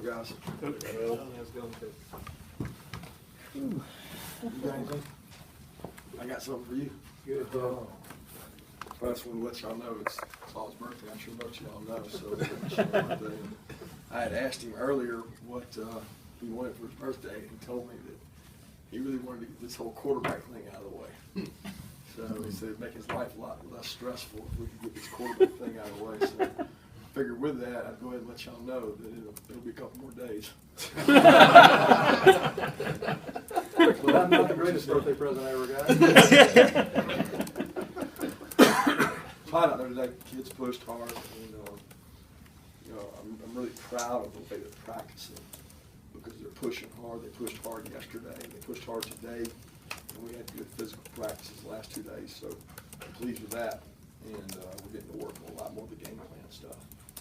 guys? Good. You got anything? I got something for you. Good. I just want to let y'all know it's Paul's birthday. I'm sure most of y'all know. So it's your birthday. I had asked him earlier what he wanted for his birthday, and he told me that he really wanted to get this whole quarterback thing out of the way. So he said it'd make his life a lot less stressful if we could get this quarterback thing out of the way. So I figured with that, I'd go ahead and let y'all know that it'll be a couple more days. Well, I'm not the greatest birthday present I ever got. Fine out there today, kids pushed hard, and I'm really proud of the way they're practicing because they're pushing hard. They pushed hard yesterday, they pushed hard today, and we had good physical practices the last 2 days. So I'm pleased with that, and we're getting to work on a lot more of the game plan stuff.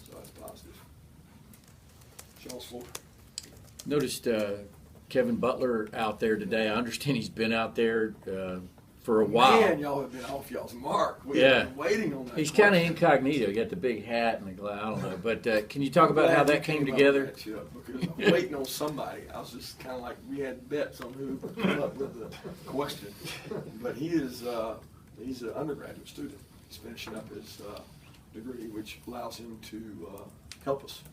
So that's positive. Charles Floor. Noticed Kevin Butler out there today. I understand he's been out there for a while. Man, y'all have been off y'all's mark. We've Yeah. been waiting on that. He's kind of incognito. He got the big hat and the glass. I don't know. But can you talk about how that came together? Because I'm waiting on somebody. I was just kind of like, we had bets on who would come up with the question. But he's an undergraduate student. He's finishing up his degree, which allows him to help us.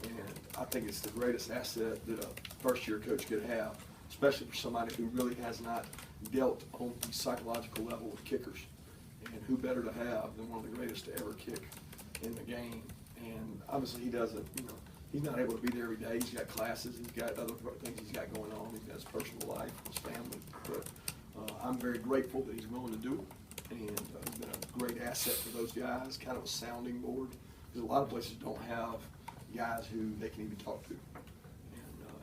And I think it's the greatest asset that a first-year coach could have, especially for somebody who really has not dealt on the psychological level with kickers. And who better to have than one of the greatest to ever kick in the game. And obviously he doesn't, he's not able to be there every day. He's got classes, he's got other things he's got going on. He's got his personal life, his family. But I'm very grateful that he's willing to do it. And he's been a great asset for those guys, kind of a sounding board. Because a lot of places don't have guys who they can even talk to. And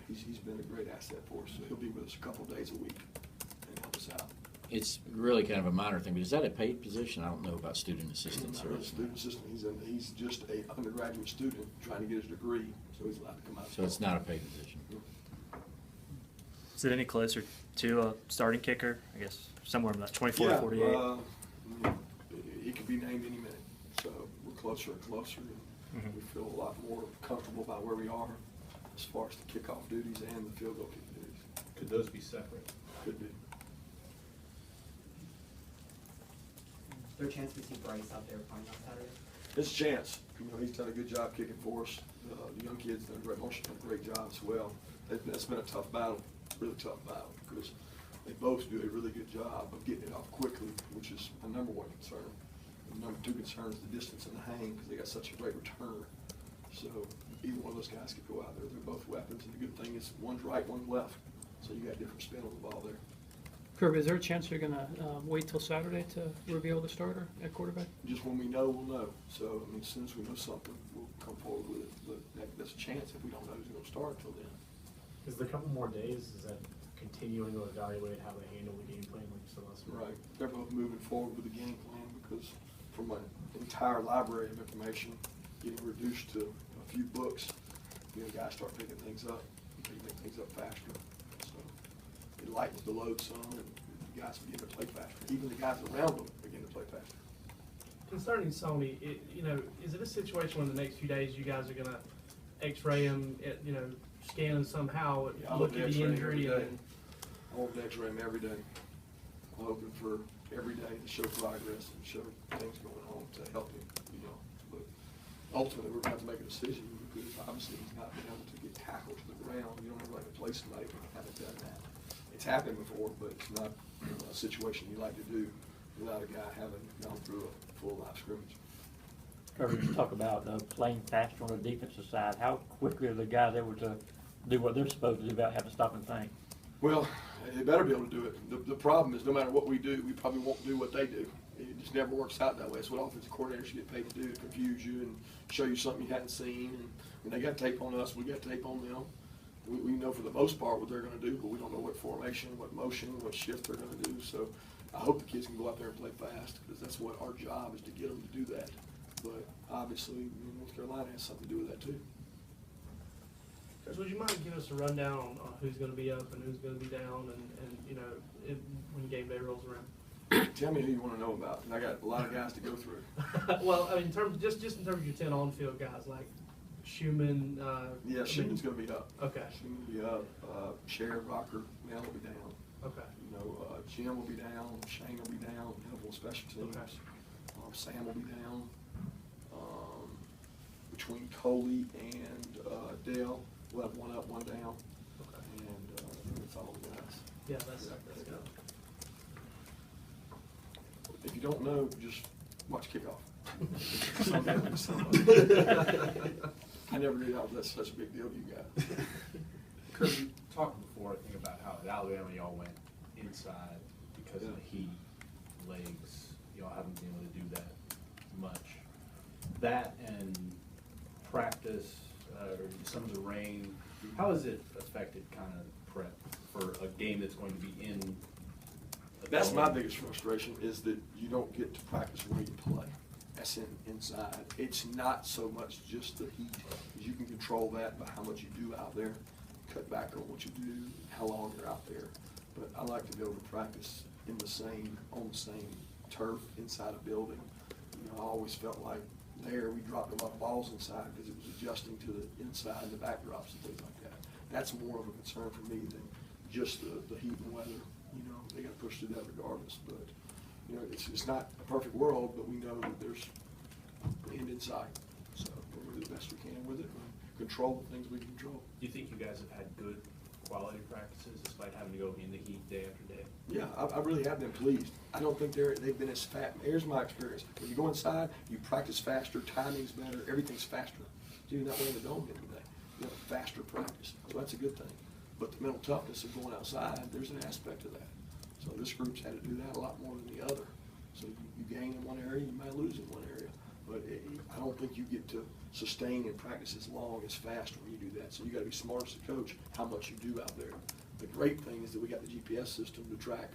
he's been a great asset for us. So he'll be with us a couple days a week and help us out. It's really kind of a minor thing, but is that a paid position? I don't know about student assistants. He's not a student assistant. He's just an undergraduate student trying to get his degree, so he's allowed to come out. So it's not a paid position. Is it any closer to a starting kicker? I guess somewhere in that 24 to 48. He could be named any minute, so we're closer and closer, and we feel a lot more comfortable about where we are as far as the kickoff duties and the field goal kick duties. Could those be separate? Could be. Is there a chance we see Bryce out there playing on Saturday? There's a chance. He's done a good job kicking for us. The young kids done a great, Marshall's done a great job as well. It's been a tough battle, really tough battle, because they both do a really good job of getting it off quickly, which is the number one concern. The number two concern is the distance and the hang, because they got such a great return. So either one of those guys could go out there. They're both weapons, and the good thing is one's right, one's left. So you got different spin on the ball there. Kirby, is there a chance you're going to wait till Saturday to reveal the starter at quarterback? Just when we know, we'll know. So, as soon as we know something, we'll come forward with it. But that's a chance if we don't know who's going to start until then. Is there a couple more days? Is that continuing to evaluate how they handle the game plan like you said last week? Right. They're both moving forward with the game plan because from an entire library of information getting reduced to a few books, guys start picking things up. They make things up faster. So it lightens the load some, and the guys begin to play faster. Even the guys around them begin to play faster. Concerning Sony, is it a situation where in the next few days you guys are going to X-ray him, scan him somehow, look at the injury? I want to X-ray him every day. I'm hoping for every day to show progress and show things going on to help him. But ultimately, we're going to have to make a decision because obviously he's not been able to get tackled to the ground. You don't ever like to play somebody who haven't done that. It's happened before, but it's not a situation you like to do without a guy having gone through a full live scrimmage. Kirby, you talk about playing faster on the defensive side. How quickly are the guys able to do what they're supposed to do without having to stop and think? Well, they better be able to do it. The problem is no matter what we do, we probably won't do what they do. It just never works out that way. It's what offensive coordinators get paid to do, to confuse you and show you something you hadn't seen. And when they got tape on us, we got tape on them. We know for the most part what they're going to do, but we don't know what formation, what motion, what shift they're going to do. So I hope the kids can go out there and play fast because that's what our job is, to get them to do that. But obviously, North Carolina has something to do with that too. Coach, would you mind giving us a rundown on who's going to be up and who's going to be down, and when game day rolls around? Tell me who you want to know about, and I got a lot of guys to go through. Well, I mean, in terms of your 10 on-field guys, like Schumann, Yeah, Schuman's gonna be up. Okay, Schumann will be up. Sharon Rocker, Mel will be down. okay. You know, Jim will be down, Shane will be down, helpful special teams. Okay. Sam will be down. Between Coley and Dale, we'll have one up, one down, Okay. and that's all the guys. Yeah, that's good. If you don't know, just watch kickoff. I never knew that was such a big deal to you guys. Kirby, talking before, I think about how at Alabama y'all went inside because of the heat, legs, y'all haven't been able to do that much. That and practice, some of the rain, how has it affected kind of prep for a game that's going to be in? That's my biggest frustration, is that you don't get to practice where you play. That's inside. It's not so much just the heat. You can control that by how much you do out there, cut back on what you do, how long you're out there. But I like to be able to practice on the same turf inside a building. You know, I always felt like there we dropped a lot of balls inside because it was adjusting to the inside and the backdrops and things like that. That's more of a concern for me than just the heat and weather. You know, they got to push through that regardless. But you know, it's not a perfect world, but we know that there's end in sight. So we'll do the best we can with it and control the things we can control. Do you think you guys have had good quality practices despite having to go in the heat day after day? Yeah, I really have been pleased. I don't think they've been as fast. Here's my experience. When you go inside, you practice faster, timing's better, everything's faster. Doing that way in the dome every day. You have a faster practice, so that's a good thing. But the mental toughness of going outside, there's an aspect of that. So this group's had to do that a lot more than the other. So you gain in one area, you might lose in one area. But I don't think you get to sustain and practice as long, as fast when you do that. So you got to be smart as a coach how much you do out there. The great thing is that we got the GPS system to track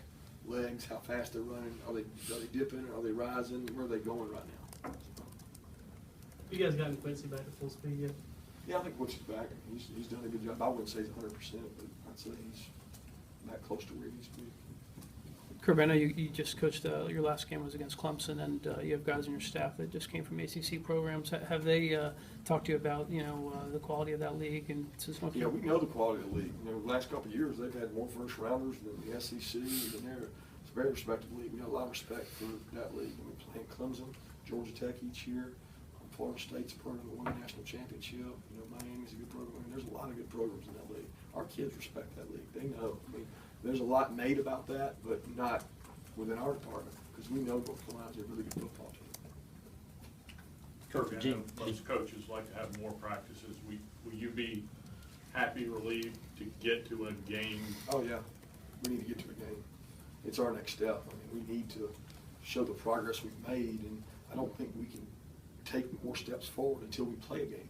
legs, how fast they're running, are they dipping, are they rising, where are they going right now. You guys gotten Quincy back at full speed yet? Yeah, I think Quincy's back. He's done a good job. I wouldn't say he's 100%, but I'd say he's back close to where he needs to be. Kirby, I know you just coached, your last game was against Clemson, and you have guys on your staff that just came from ACC programs. Have they talked to you about, you know, the quality of that league? And Yeah, we know the quality of the league. You know, the last couple of years, they've had more first rounders than the SEC, and it's a very respected league. We got a lot of respect for that league. And we play Clemson, Georgia Tech each year. Florida State's a program that won a national championship. You know, Miami's a good program. I mean, there's a lot of good programs in that league. Our kids respect that league. They know. I mean, there's a lot made about that, but not within our department, because we know North Carolina's a really good football team. Kirby, I know most coaches like to have more practices. Will you be happy, relieved to get to a game? Oh, yeah. We need to get to a game. It's our next step. I mean, we need to show the progress we've made, and I don't think we can take more steps forward until we play a game.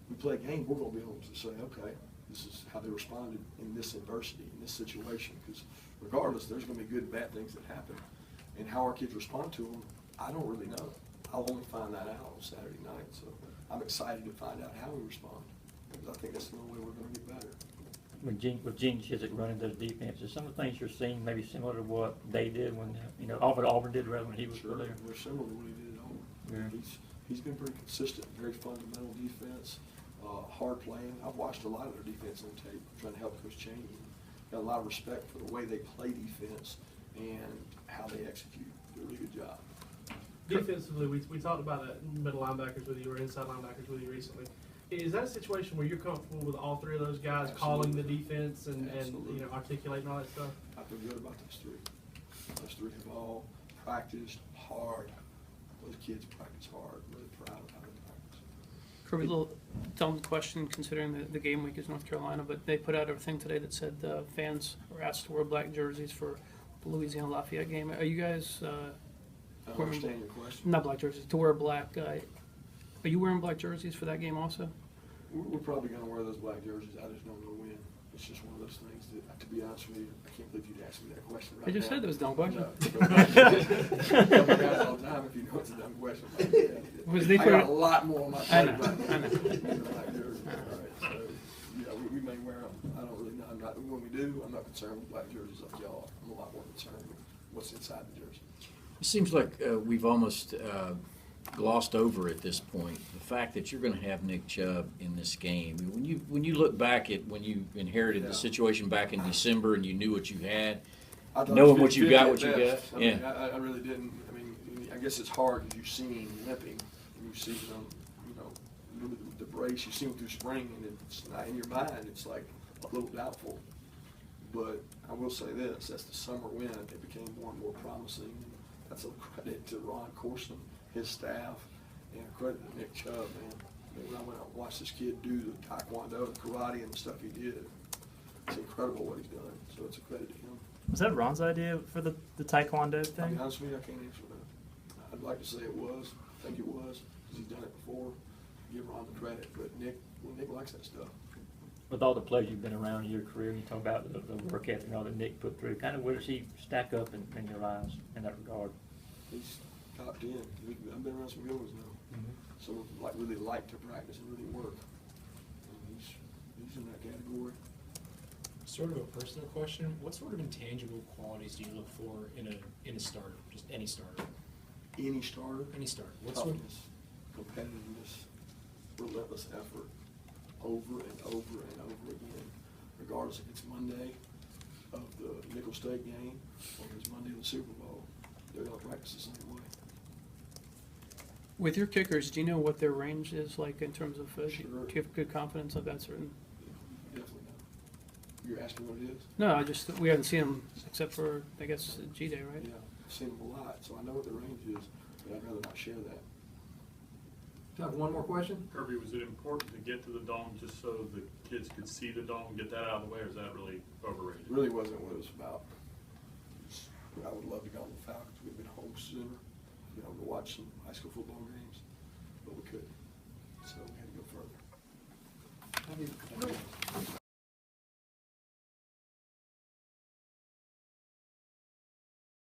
We play a game, we're going to be able to say, okay, this is how they responded in this adversity, in this situation, because regardless, there's going to be good and bad things that happen. And how our kids respond to them, I don't really know. I'll only find that out on Saturday night, so I'm excited to find out how we respond, because I think that's the only way we're going to get better. With Gene Chiswick running those defenses, some of the things you're seeing maybe similar to what they did when, you know, Auburn did rather when he was Sure, there. we're similar to what he did at Auburn. Yeah. He's been pretty consistent, very fundamental defense, hard playing. I've watched a lot of their defense on tape, trying to help Coach Chaney. Got a lot of respect for the way they play defense and how they execute. Do a really good job. Defensively, we talked about middle linebackers with you or inside linebackers with you recently. Is that a situation where you're comfortable with all three of those guys calling the defense and you know, articulating all that stuff? I feel good about those three. Those three have all practiced hard. Those kids practice hard. Really proud of how they practice. Kirby, a little dumb question considering the game week is North Carolina, but they put out a thing today that said fans were asked to wear black jerseys for the Louisiana Lafayette game. Are you guys I don't understand your question. not black jerseys, to wear black? Are you wearing black jerseys for that game also? We're probably going to wear those black jerseys. I just don't know when. It's just one of those things that, to be honest with you, I can't believe you'd ask me that question right now. I just said it was a dumb question. Tell my guys all the time if you know it's a dumb question. I got a lot more on my plate. I know. Black jerseys. All right, so, yeah, we may wear them. I don't really know. When we do, I'm not concerned with black jerseys like y'all. I'm a lot more concerned with what's inside the jersey. It seems like we've almost glossed over at this point. The fact that you're going to have Nick Chubb in this game. When you look back at when you inherited the situation back in December and you knew what you had, I thought knowing it was what you got, 50 what you at got. best. I Yeah. mean, I really didn't. I mean, I guess it's hard because you see him limping, and you see him, you know, the brace. You see him through spring, and it's not in your mind. It's like a little doubtful. But I will say this: as the summer went, it became more and more promising. And that's a credit to Ron Corson, his staff, and a credit to Nick Chubb, man. I mean, when I went out and watched this kid do the taekwondo and karate and the stuff he did, it's incredible what he's done. So it's a credit to him. Was that Ron's idea for the taekwondo I'll thing? be honest with you, I can't answer that. I'd like to say it was, I think it was, because he's done it before. Give Ron the credit, but Nick likes that stuff. With all the players you've been around in your career, and you talk about the work ethic and all that Nick put through, kind of where does he stack up in your eyes in that regard? He's top 10. I've been around some good ones now. Mm-hmm. Some of them really like to practice and really work. And he's in that category. Sort of a personal question. What sort of intangible qualities do you look for in a starter? Just any starter. Any starter? Any starter. What sort of Toughness, competitiveness, relentless effort, over and over and over again, regardless if it's Monday of the Nickel State game or if it's Monday of the Super Bowl. They're going to practice the same way. With your kickers, do you know what their range is like in terms of, Sure. do you have good confidence of that certain? Definitely not. You're asking what it is? No, we haven't seen them except for, I guess, G-Day, right? Yeah, I've seen them a lot, so I know what the range is, but I'd rather not share that. Time for one more question? Kirby, was it important to get to the dome just so the kids could see the dome, get that out of the way, or is that really overrated? It really wasn't what it was about. I would love to go on the Falcons. We've been home sooner, you know, to watch some high school football games, but we couldn't. So we had to go further.